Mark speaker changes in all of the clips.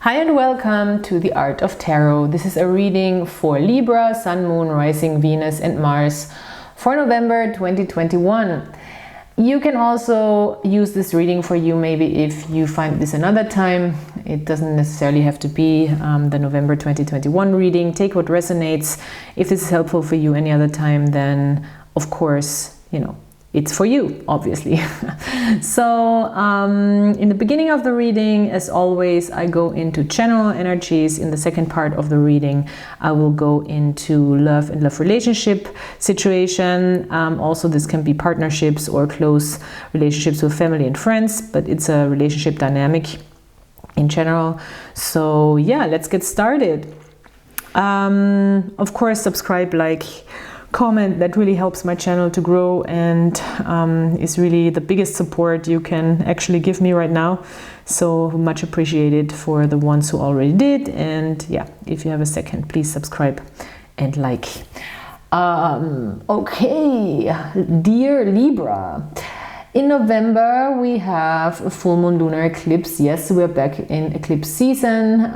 Speaker 1: Hi and welcome to the Art of Tarot. This is a reading for Libra, Sun, Moon, Rising, Venus and Mars for November 2021. You can also use this reading for you maybe if you find this another time. It doesn't necessarily have to be the November 2021 reading. Take what resonates. If this is helpful for you any other time, then of course, it's for you, obviously. So in the beginning of the reading, as always, I go into general energies. In the second part of the reading, I will go into love and love relationship situation. Also, this can be partnerships or close relationships with family and friends, but it's a relationship dynamic in general. So yeah, let's get started. Of course, subscribe, like, comment. That really helps my channel to grow and is really the biggest support you can actually give me right now. So much appreciated for the ones who already did. And yeah, if you have a second, please subscribe and like. Okay, dear Libra. In November, we have a full moon lunar eclipse. Yes, we're back in eclipse season.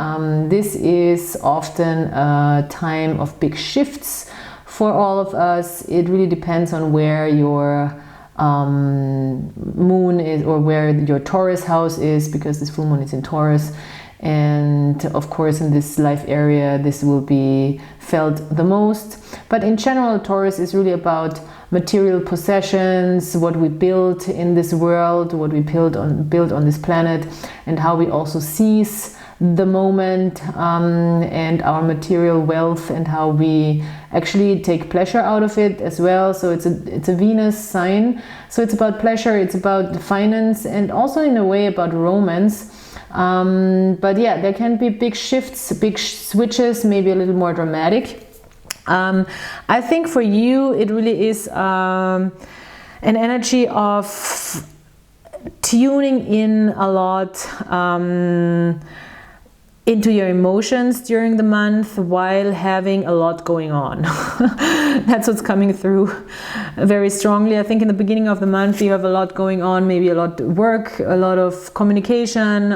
Speaker 1: This is often a time of big shifts for all of us. It really depends on where your moon is or where your Taurus house is, because this full moon is in Taurus. And of course, in this life area, this will be felt the most. But in general, Taurus is really about material possessions, what we build in this world, what we build on this planet, and how we also seize the moment and our material wealth, and how we actually take pleasure out of it as well. So it's a Venus sign, so it's about pleasure, it's about finance, and also in a way about romance. But yeah, there can be big shifts, big switches, maybe a little more dramatic. I think for you it really is an energy of tuning in a lot into your emotions during the month while having a lot going on. That's what's coming through very strongly. I think in the beginning of the month you have a lot going on, maybe a lot of work, a lot of communication,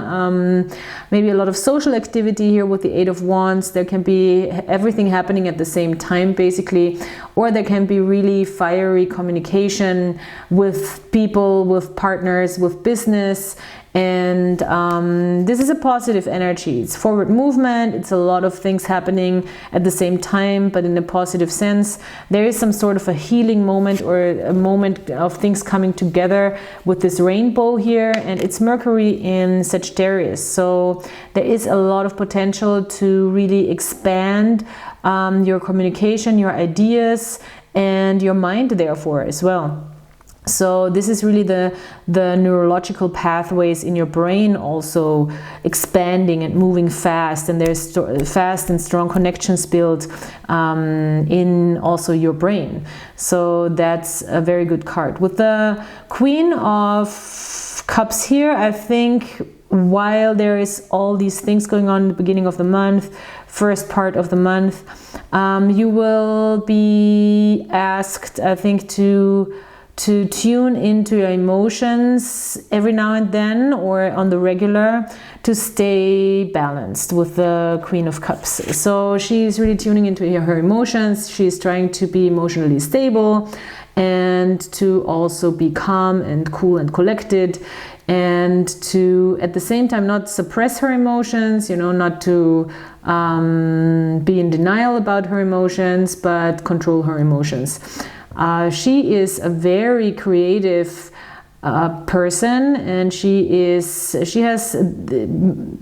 Speaker 1: maybe a lot of social activity here with the Eight of Wands. There can be everything happening at the same time basically, or there can be really fiery communication with people, with partners, with business. And this is a positive energy. It's forward movement. It's a lot of things happening at the same time, but in a positive sense. There is some sort of a healing moment or a moment of things coming together with this rainbow here, and it's Mercury in Sagittarius. So there is a lot of potential to really expand your communication, your ideas, and your mind therefore as well. So this is really the neurological pathways in your brain also expanding and moving fast, and there's fast and strong connections built in also your brain. So that's a very good card. With the Queen of Cups here, I think while there is all these things going on in the beginning of the month, first part of the month, you will be asked, I think, to tune into your emotions every now and then or on the regular to stay balanced with the Queen of Cups. So she's really tuning into her emotions. She's trying to be emotionally stable and to also be calm and cool and collected, and to at the same time not suppress her emotions, not to be in denial about her emotions, but control her emotions. She is a very creative person, and she has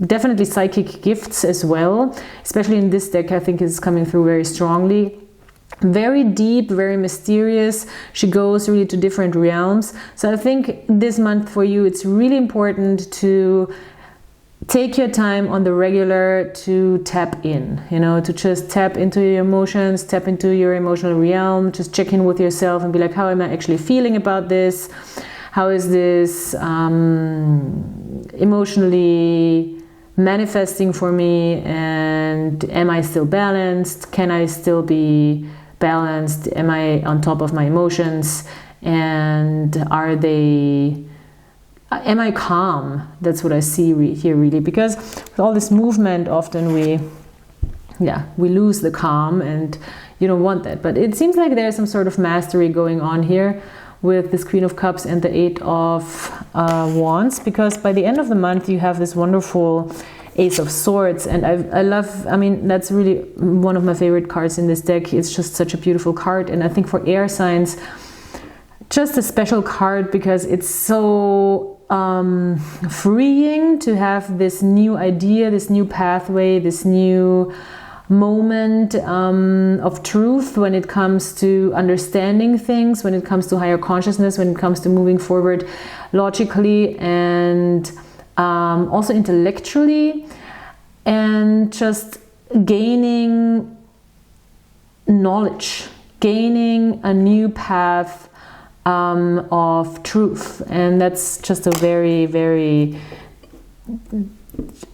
Speaker 1: definitely psychic gifts as well, especially in this deck. I think is coming through very strongly. Very deep, very mysterious. She goes really to different realms. So I think this month for you, it's really important to take your time on the regular to tap in, to just tap into your emotions, tap into your emotional realm, just check in with yourself and be like, how am I actually feeling about this? How is this emotionally manifesting for me? And am I still balanced? Can I still be balanced? Am I on top of my emotions? And are they am I calm? That's what I see here really, because with all this movement often we lose the calm, and you don't want that. But it seems like there's some sort of mastery going on here with this Queen of Cups and the Eight of Wands, because by the end of the month you have this wonderful Ace of Swords, and I love, I mean, that's really one of my favorite cards in this deck. It's just such a beautiful card, and I think for air signs, just a special card, because it's so freeing to have this new idea, this new pathway, this new moment of truth when it comes to understanding things, when it comes to higher consciousness, when it comes to moving forward logically and also intellectually, and just gaining knowledge, gaining a new path of truth. And that's just a very, very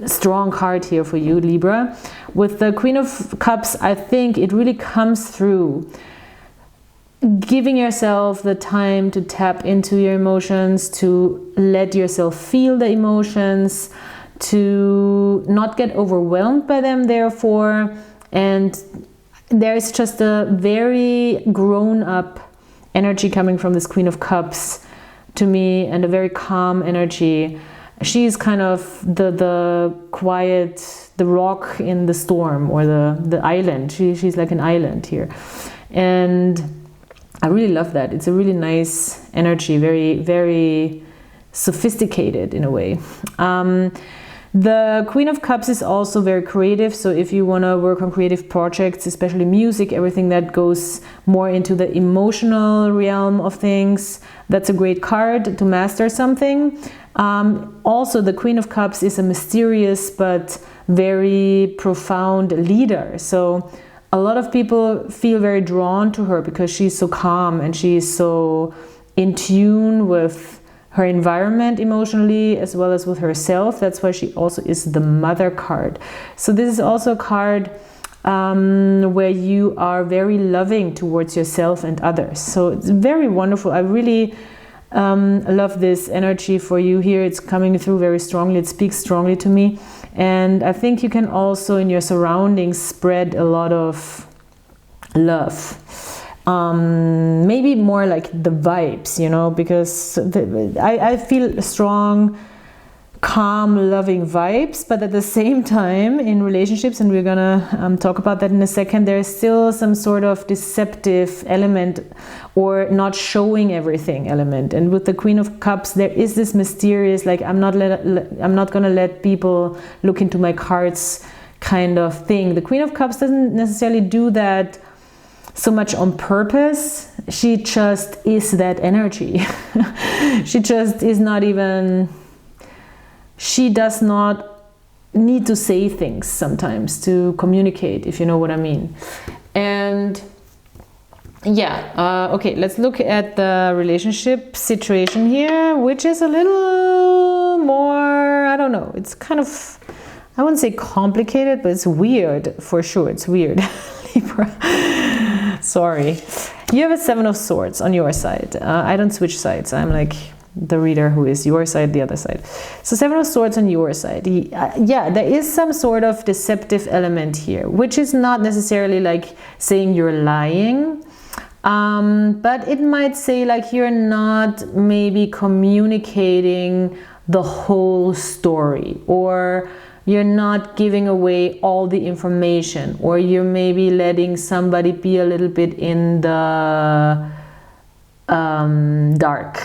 Speaker 1: strong card here for you, Libra. With the Queen of Cups, I think it really comes through giving yourself the time to tap into your emotions, to let yourself feel the emotions, to not get overwhelmed by them, therefore. And there's just a very grown-up energy coming from this Queen of Cups to me, and a very calm energy. She's kind of the quiet, the rock in the storm, or the island. She's like an island here. And I really love that. It's a really nice energy, very, very sophisticated in a way. The Queen of Cups is also very creative. So if you want to work on creative projects, especially music, everything that goes more into the emotional realm of things, that's a great card to master something. Also, the Queen of Cups is a mysterious but very profound leader. So a lot of people feel very drawn to her because she's so calm and she's so in tune with her environment emotionally as well as with herself. That's why she also is the Mother card. So this is also a card where you are very loving towards yourself and others. So it's very wonderful. I really love this energy for you here. It's coming through very strongly. It speaks strongly to me. And I think you can also in your surroundings spread a lot of love. Maybe more like the vibes, you know, because I feel strong, calm, loving vibes, but at the same time in relationships, and we're gonna talk about that in a second, there's still some sort of deceptive element or not showing everything element. And with the Queen of Cups, there is this mysterious, like I'm not gonna let people look into my cards kind of thing. The Queen of Cups doesn't necessarily do that so much on purpose. She just is that energy. She just is not even, she does not need to say things sometimes to communicate, if you know what I mean. And yeah, okay, let's look at the relationship situation here, which is a little more, I don't know, it's kind of, I wouldn't say complicated, but it's weird for sure. It's weird. Libra. Sorry. You have a Seven of Swords on your side. I don't switch sides. I'm like the reader who is your side, the other side. So Seven of Swords on your side. Yeah, there is some sort of deceptive element here, which is not necessarily like saying you're lying. But it might say like you're not maybe communicating the whole story, or you're not giving away all the information, or you're maybe letting somebody be a little bit in the dark,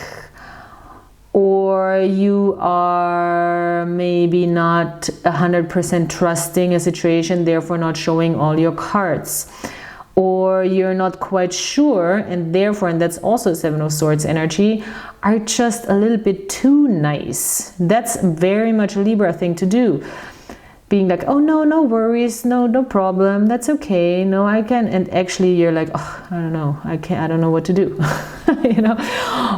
Speaker 1: or you are maybe not 100% trusting a situation, therefore not showing all your cards, or you're not quite sure, and therefore, and that's also Seven of Swords energy, are just a little bit too nice. That's very much a Libra thing to do. Being like, oh no, no worries, no problem, that's okay, no, I can, and actually you're like, oh, I don't know, I don't know what to do, you know,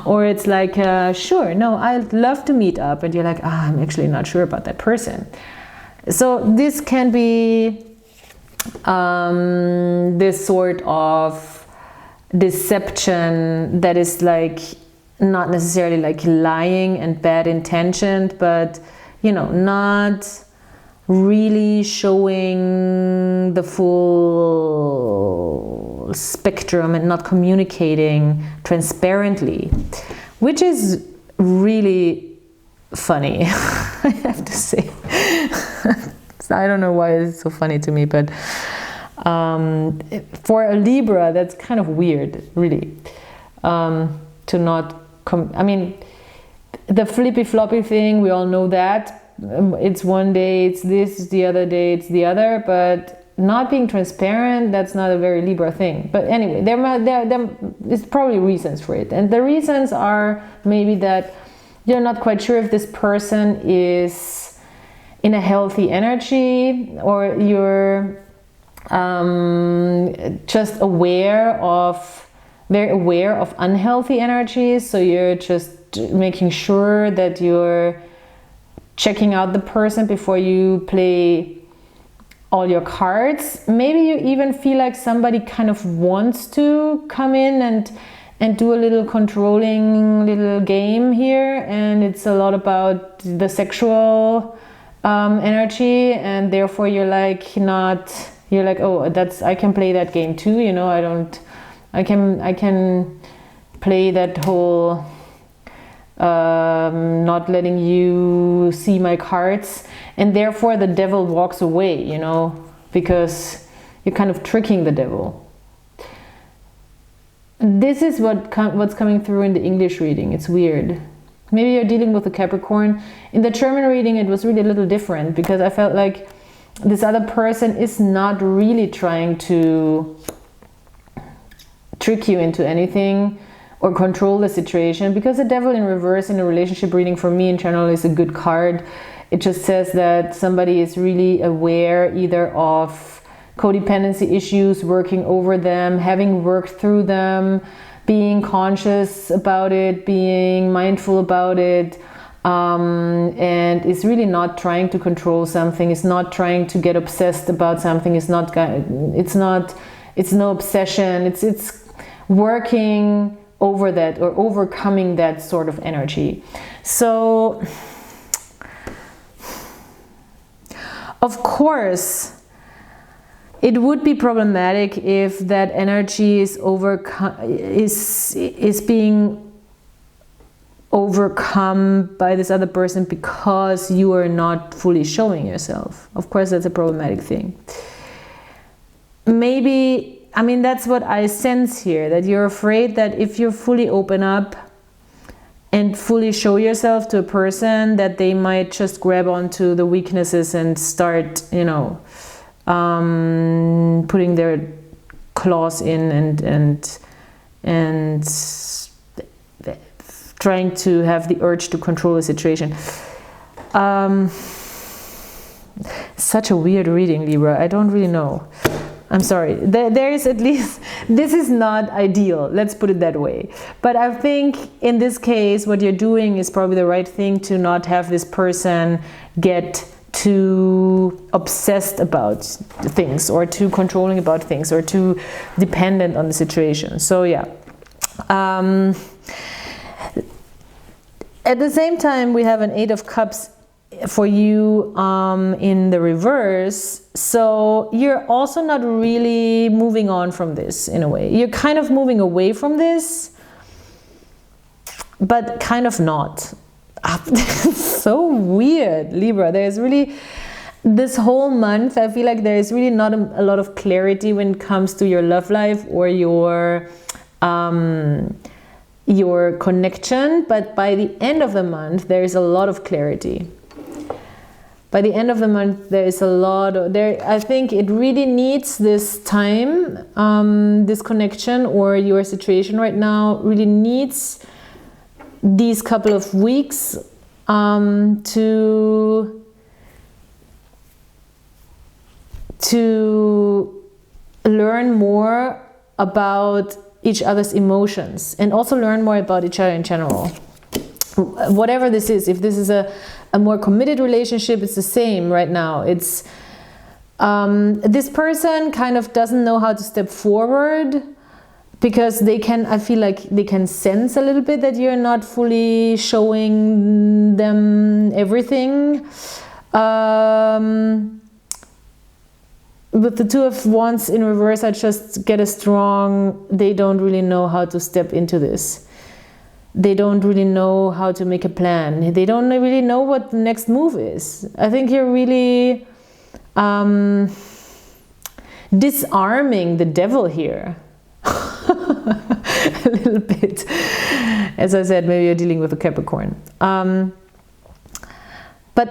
Speaker 1: or it's like, sure, no, I'd love to meet up, and you're like, I'm actually not sure about that person. So this can be this sort of deception that is like not necessarily like lying and bad intentioned, but you know, not really showing the full spectrum and not communicating transparently, which is really funny, I have to say. I don't know why it's so funny to me, but for a Libra, that's kind of weird, really, to not I mean, the flippy floppy thing, we all know that. It's one day it's this, the other day it's the other, but not being transparent, that's not a very Libra thing. But anyway, there's probably reasons for it. And the reasons are maybe that you're not quite sure if this person is in a healthy energy, or you're just very aware of unhealthy energies. So you're just making sure that you're checking out the person before you play all your cards. Maybe you even feel like somebody kind of wants to come in and do a little controlling little game here, and it's a lot about the sexual energy, and therefore you're like, oh, I can play that game too, you know, I can play that whole not letting you see my cards, and therefore the devil walks away, you know, because you're kind of tricking the devil. This is what's coming through in the English reading. It's weird. Maybe you're dealing with a Capricorn. In the German reading, it was really a little different, because I felt like this other person is not really trying to trick you into anything or control the situation, because the devil in reverse in a relationship reading for me in general is a good card. It just says that somebody is really aware either of codependency issues, working over them, having worked through them, being conscious about it, being mindful about it, and is really not trying to control something, is not trying to get obsessed about something, it's no obsession, it's working over that or overcoming that sort of energy. So of course it would be problematic if that energy is being overcome by this other person because you are not fully showing yourself. Of course, that's a problematic thing. Maybe, I mean, that's what I sense here, that you're afraid that if you fully open up and fully show yourself to a person, that they might just grab onto the weaknesses and start, you know, putting their claws in and trying to have the urge to control the situation. Such a weird reading, Libra. I don't really know. I'm sorry. There is at least, this is not ideal. Let's put it that way. But I think in this case, what you're doing is probably the right thing, to not have this person get too obsessed about things, or too controlling about things, or too dependent on the situation. So yeah. At the same time, we have an 8 of Cups for you in the reverse. So you're also not really moving on from this in a way. You're kind of moving away from this, but kind of not. So weird, Libra. There's really, this whole month, I feel like there is really not a lot of clarity when it comes to your love life or your connection, but by the end of the month, there is a lot of clarity. By the end of the month, there is a lot of, I think it really needs this time, this connection, or your situation right now really needs these couple of weeks to learn more about each other's emotions, and also learn more about each other in general. Whatever this is, if this is a more committed relationship, it's the same right now. It's this person kind of doesn't know how to step forward because they can, I feel like they can sense a little bit that you're not fully showing them everything. With the Two of Wands in reverse, I just get a strong, they don't really know how to step into this. They don't really know how to make a plan. They don't really know what the next move is. I think you're really disarming the devil here. A little bit. As I said, maybe you're dealing with a Capricorn. But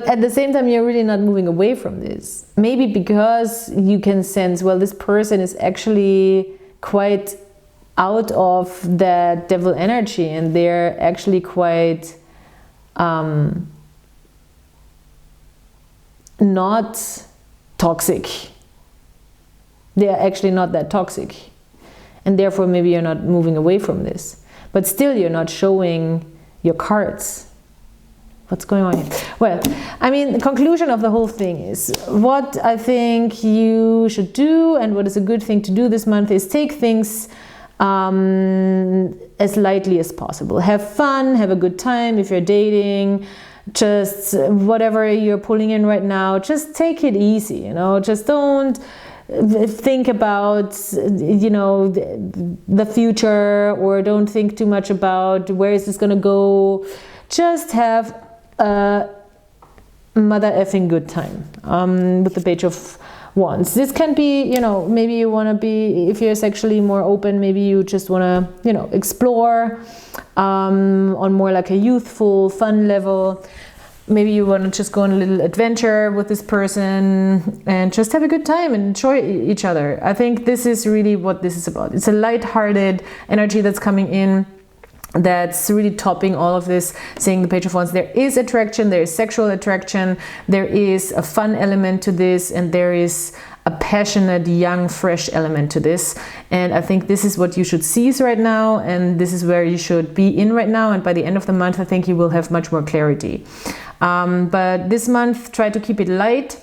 Speaker 1: at the same time, you're really not moving away from this. Maybe because you can sense, well, this person is actually quite out of that devil energy, and they're actually quite not toxic. They're actually not that toxic. And therefore, maybe you're not moving away from this. But still, you're not showing your cards. What's going on here? Well, I mean, the conclusion of the whole thing is what I think you should do, and what is a good thing to do this month is take things as lightly as possible. Have fun, have a good time if you're dating, just whatever you're pulling in right now, just take it easy, you know, just don't think about, you know, the future, or don't think too much about where is this going to go. Just have a mother effing good time with the Page of Wands. This can be, you know, maybe you want to be, if you're sexually more open, maybe you just want to, you know, explore on more like a youthful, fun level. Maybe you want to just go on a little adventure with this person and just have a good time and enjoy each other. I think this is really what this is about. It's a light-hearted energy that's coming in, that's really topping all of this, saying the Page of Wands. There is attraction, there is sexual attraction, there is a fun element to this, and there is a passionate, young, fresh element to this. And I think this is what you should seize right now, and this is where you should be in right now. And by the end of the month, I think you will have much more clarity. But this month, try to keep it light.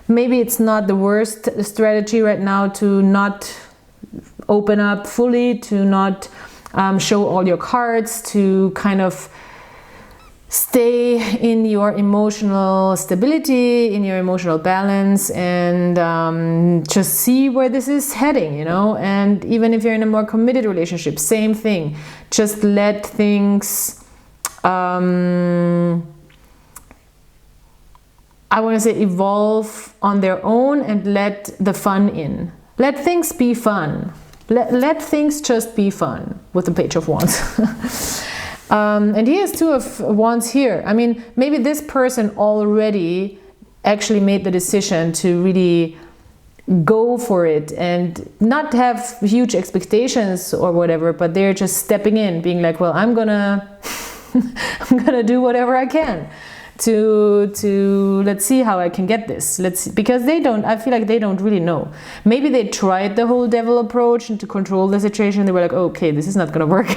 Speaker 1: Maybe it's not the worst strategy right now to not open up fully, to not show all your cards, to kind of stay in your emotional stability, in your emotional balance, and just see where this is heading, you know. And even if you're in a more committed relationship, same thing. Just let things, I want to say, evolve on their own, and let the fun in. Let things be fun. Let things just be fun with the Page of Wands. And he has Two of Wands here. I mean, maybe this person already actually made the decision to really go for it and not have huge expectations or whatever, but they're just stepping in, being like, well, I'm gonna do whatever I can to let's see how I can get this. Let's see, because I feel like they don't really know. Maybe they tried the whole devil approach and to control the situation. They were like, oh, okay, this is not gonna work.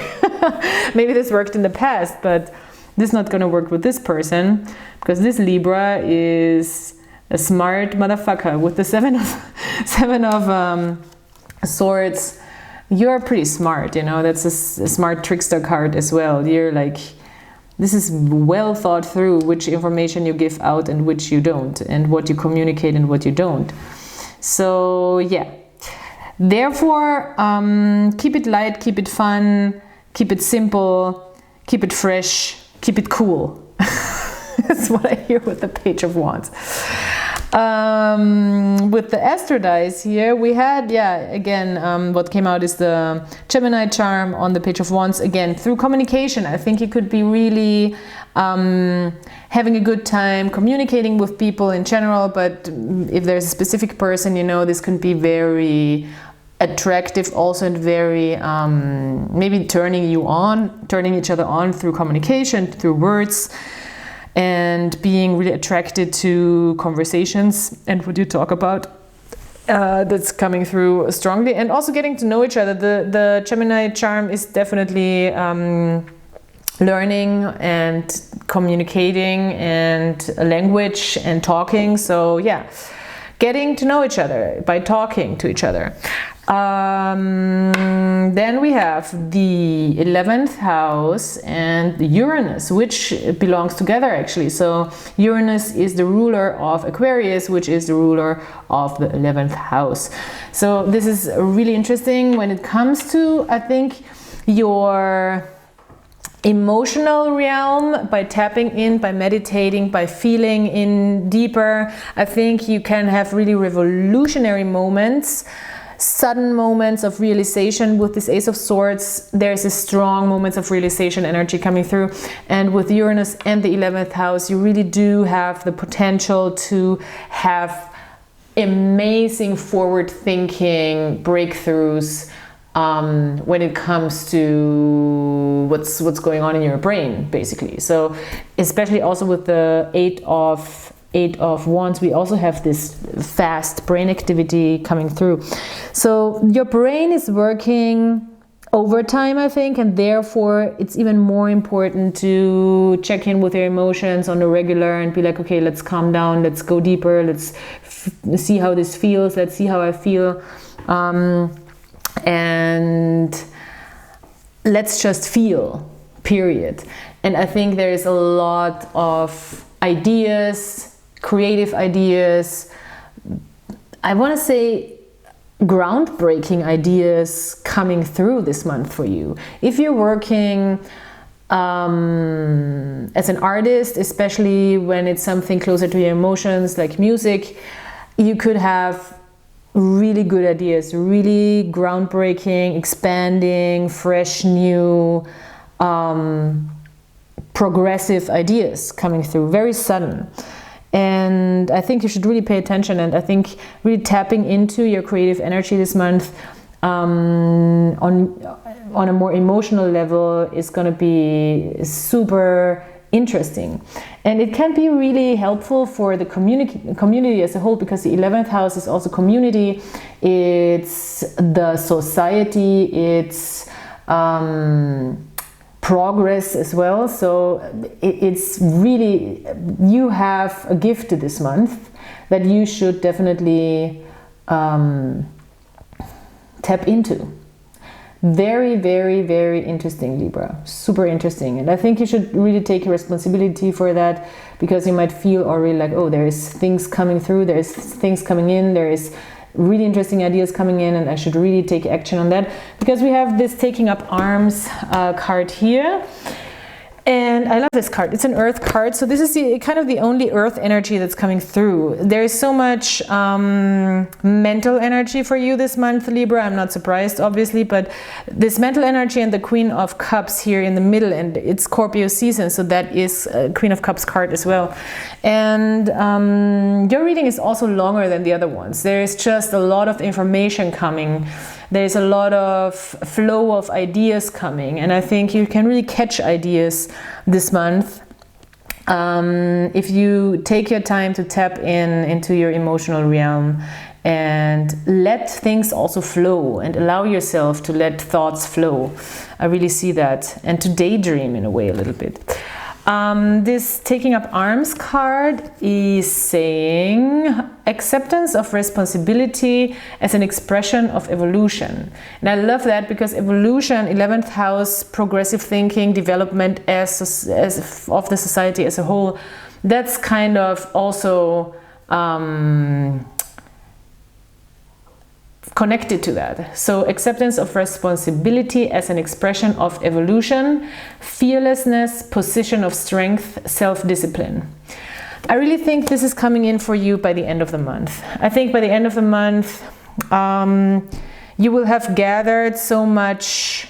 Speaker 1: Maybe this worked in the past, but this is not gonna work with this person, because this Libra is a smart motherfucker with the seven of swords. You're pretty smart, you know. That's a smart trickster card as well. You're like, this is well thought through, which information you give out and which you don't, and what you communicate and what you don't. So yeah, therefore, keep it light, keep it fun, keep it simple, keep it fresh, keep it cool. That's what I hear with the Page of Wands. With the Astro dice here, we had, again, what came out is the Gemini charm on the Page of Wands. Again, through communication, I think you could be really having a good time communicating with people in general, but if there's a specific person, you know, this can be very attractive also, and very maybe turning each other on through communication, through words, and being really attracted to conversations and what you talk about. That's coming through strongly, and also getting to know each other. The Gemini charm is definitely learning and communicating and language and talking. So yeah, getting to know each other by talking to each other. Then we have the 11th house and Uranus, which belongs together actually. So Uranus is the ruler of Aquarius, which is the ruler of the 11th house. So this is really interesting when it comes to, I think, your emotional realm. By tapping in, by meditating, by feeling in deeper, I think you can have really revolutionary moments, sudden moments of realization. With this Ace of Swords, there's a strong moments of realization energy coming through, and with Uranus and the 11th house, you really do have the potential to have amazing forward thinking breakthroughs when it comes to what's going on in your brain, basically. So especially also with the Eight of Wands, we also have this fast brain activity coming through. So your brain is working overtime, I think, and therefore it's even more important to check in with your emotions on a regular and be like, okay, let's calm down, let's go deeper, let's see how this feels, let's see how I feel, and let's just feel, period. And I think there is a lot of ideas, creative ideas, I want to say groundbreaking ideas coming through this month for you. If you're working as an artist, especially when it's something closer to your emotions like music, you could have really good ideas, really groundbreaking, expanding, fresh, new, progressive ideas coming through, very sudden. And I think you should really pay attention, and I think really tapping into your creative energy this month on a more emotional level is going to be super interesting. And it can be really helpful for the community as a whole, because the 11th house is also community, it's the society, it's progress as well. So it's really, you have a gift this month that you should definitely tap into. Very, very, very interesting, Libra. Super interesting. And I think you should really take responsibility for that, because you might feel already like, oh, there is things coming through, there is things coming in, there is really interesting ideas coming in, and I should really take action on that, because we have this taking up arms card here. And I love this card. It's an earth card. So this is kind of the only earth energy that's coming through. There is so much mental energy for you this month, Libra. I'm not surprised, obviously, but this mental energy and the Queen of Cups here in the middle, and it's Scorpio season, so that is a Queen of Cups card as well. And your reading is also longer than the other ones. There is just a lot of information coming. There's a lot of flow of ideas coming, and I think you can really catch ideas this month if you take your time to tap into your emotional realm and let things also flow, and allow yourself to let thoughts flow. I really see that, and to daydream in a way a little bit. This taking up arms card is saying acceptance of responsibility as an expression of evolution. And I love that, because evolution, 11th house, progressive thinking, development as of the society as a whole, that's kind of also connected to that. So acceptance of responsibility as an expression of evolution, fearlessness, position of strength, self-discipline. I really think this is coming in for you by the end of the month. I think by the end of the month you will have gathered so much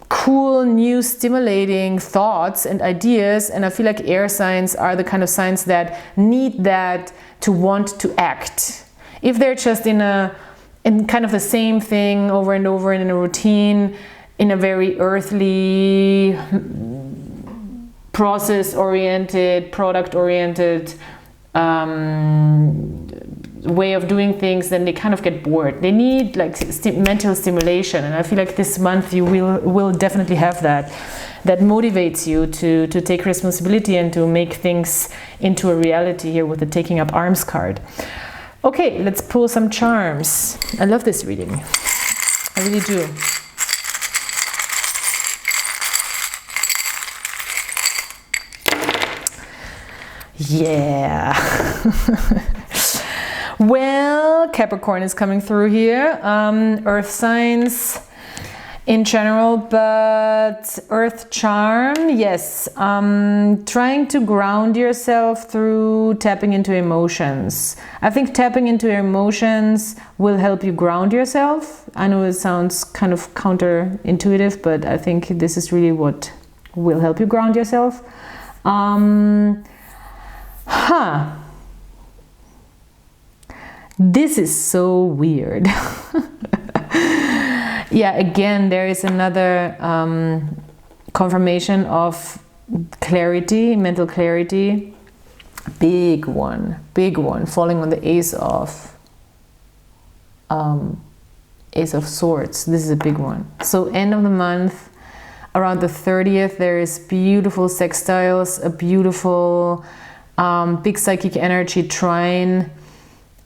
Speaker 1: cool, new, stimulating thoughts and ideas, and I feel like air signs are the kind of signs that need that to want to act. If they're just in kind of the same thing over and over and in a routine, in a very earthly, process-oriented, product-oriented way of doing things, then they kind of get bored. They need like mental stimulation, and I feel like this month you will definitely have that motivates you to take responsibility and to make things into a reality here with the taking up arms card. Okay, let's pull some charms. I love this reading. I really do. Yeah. Well, Capricorn is coming through here. Earth signs in general, but earth charm, yes. Trying to ground yourself through tapping into emotions. I think tapping into your emotions will help you ground yourself. I know it sounds kind of counterintuitive, but I think this is really what will help you ground yourself. This is so weird. Yeah, again, there is another confirmation of clarity, mental clarity. Big one, falling on the Ace of Swords. This is a big one. So end of the month, around the 30th, there is beautiful sextiles, a beautiful big psychic energy trine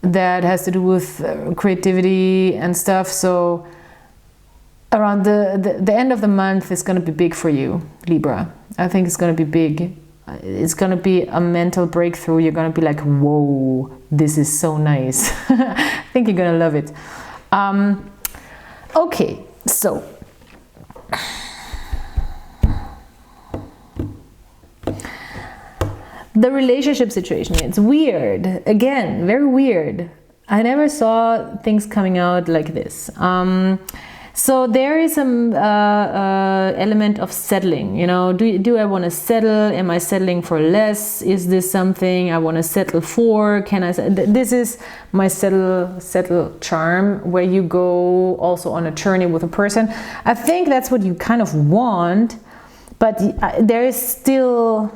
Speaker 1: that has to do with creativity and stuff. So around the end of the month is going to be big for you, Libra. I think it's going to be big. It's going to be a mental breakthrough. You're going to be like, whoa, this is so nice. I think you're going to love it. Okay, so the relationship situation, it's weird. Again, very weird. I never saw things coming out like this. So there is some element of settling, you know. Do I want to settle? Am I settling for less? Is this something I want to settle for? Can I? This is my settle charm, where you go also on a journey with a person. I think that's what you kind of want, but there is still,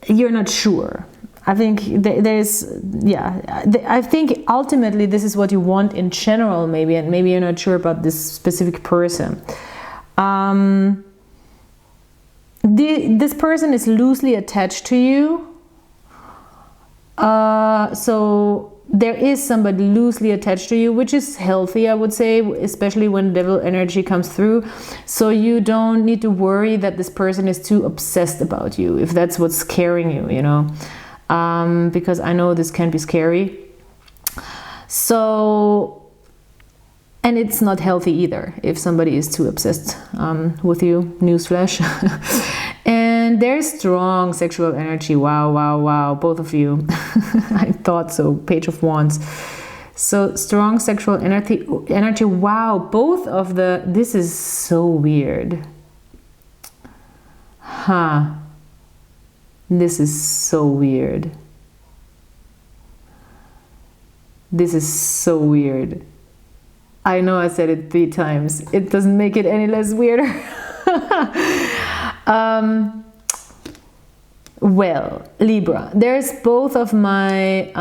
Speaker 1: you're not sure. I think there's, yeah, I think ultimately this is what you want in general, maybe, and maybe you're not sure about this specific person. This person is loosely attached to you. So there is somebody loosely attached to you, which is healthy, I would say, especially when devil energy comes through. So you don't need to worry that this person is too obsessed about you, if that's what's scaring you, you know. Because I know this can be scary. So, and it's not healthy either if somebody is too obsessed with you, newsflash. And there's strong sexual energy. Wow, wow, wow, both of you. I thought so. Page of Wands. So strong sexual energy. Wow, both of the, this is so weird. Huh. This is so weird. This is so weird. I know I said it 3 times. It doesn't make it any less weirder. Well, Libra, there's both of my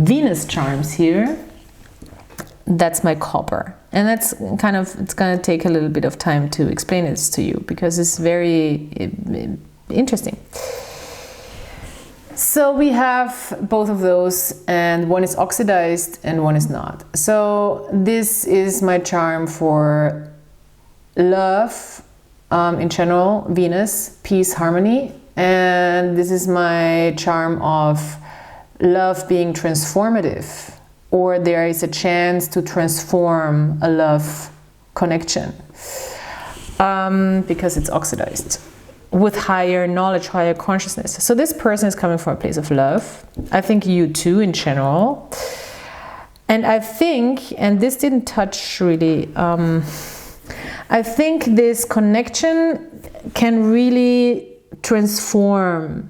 Speaker 1: Venus charms here. That's my copper. And that's kind of, it's going to take a little bit of time to explain this to you, because it's very interesting. So we have both of those, and one is oxidized and one is not. So this is my charm for love in general, Venus, peace, harmony. And this is my charm of love being transformative, or there is a chance to transform a love connection because it's oxidized, with higher knowledge, higher consciousness. So this person is coming from a place of love. I think you too in general. And I think, and this didn't touch really, I think this connection can really transform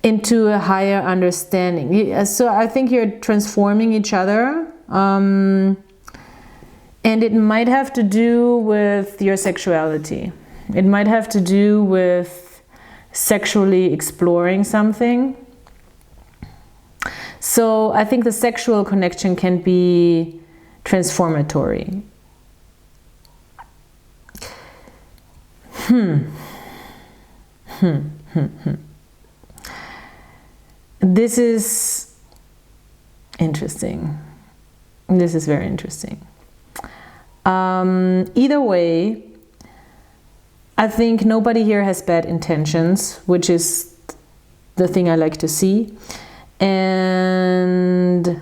Speaker 1: into a higher understanding. So I think you're transforming each other. And it might have to do with your sexuality. It might have to do with sexually exploring something. So I think the sexual connection can be transformatory. this is interesting. This is very interesting. Either way, I think nobody here has bad intentions, which is the thing I like to see. And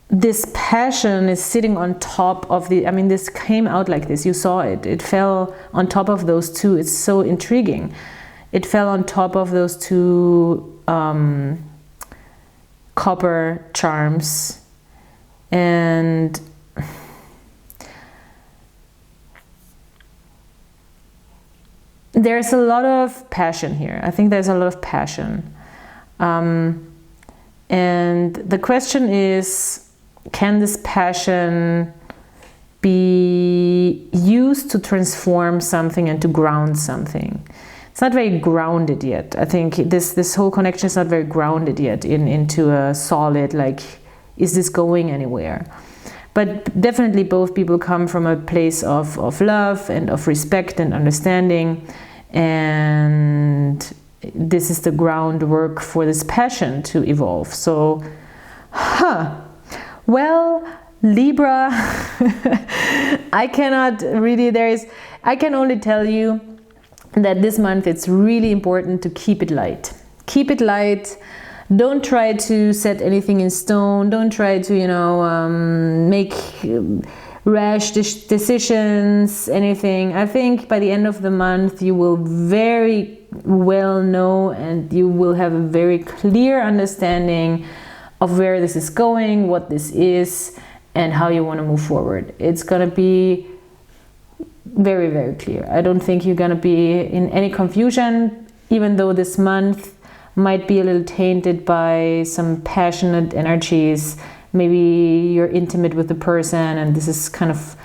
Speaker 1: this passion is sitting on top of the, I mean, this came out like this. You saw it. It fell on top of those two. It's so intriguing. It fell on top of those two copper charms. And there's a lot of passion here. I think there's a lot of passion. And the question is, can this passion be used to transform something and to ground something? It's not very grounded yet. I think this whole connection is not very grounded yet into a solid, like, is this going anywhere? But definitely both people come from a place of love and of respect and understanding. And this is the groundwork for this passion to evolve. So, well, Libra, I cannot really, I can only tell you that this month it's really important to keep it light. Keep it light. Don't try to set anything in stone. Don't try to, you know, make rash decisions, anything. I think by the end of the month you will very well know, and you will have a very clear understanding of where this is going, what this is, and how you want to move forward. It's going to be very, very clear. I don't think you're going to be in any confusion, even though this month might be a little tainted by some passionate energies. Maybe you're intimate with the person, and this is kind of,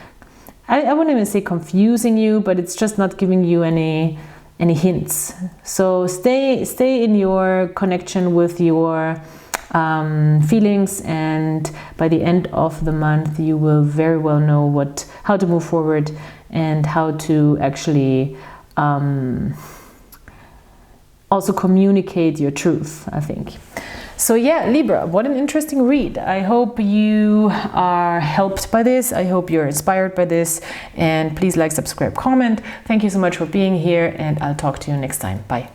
Speaker 1: I wouldn't even say confusing you, but it's just not giving you any hints. So stay in your connection with your feelings, and by the end of the month you will very well know how to move forward and how to actually also communicate your truth, I think. So yeah, Libra, what an interesting read. I hope you are helped by this. I hope you're inspired by this. And please like, subscribe, comment. Thank you so much for being here, and I'll talk to you next time. Bye.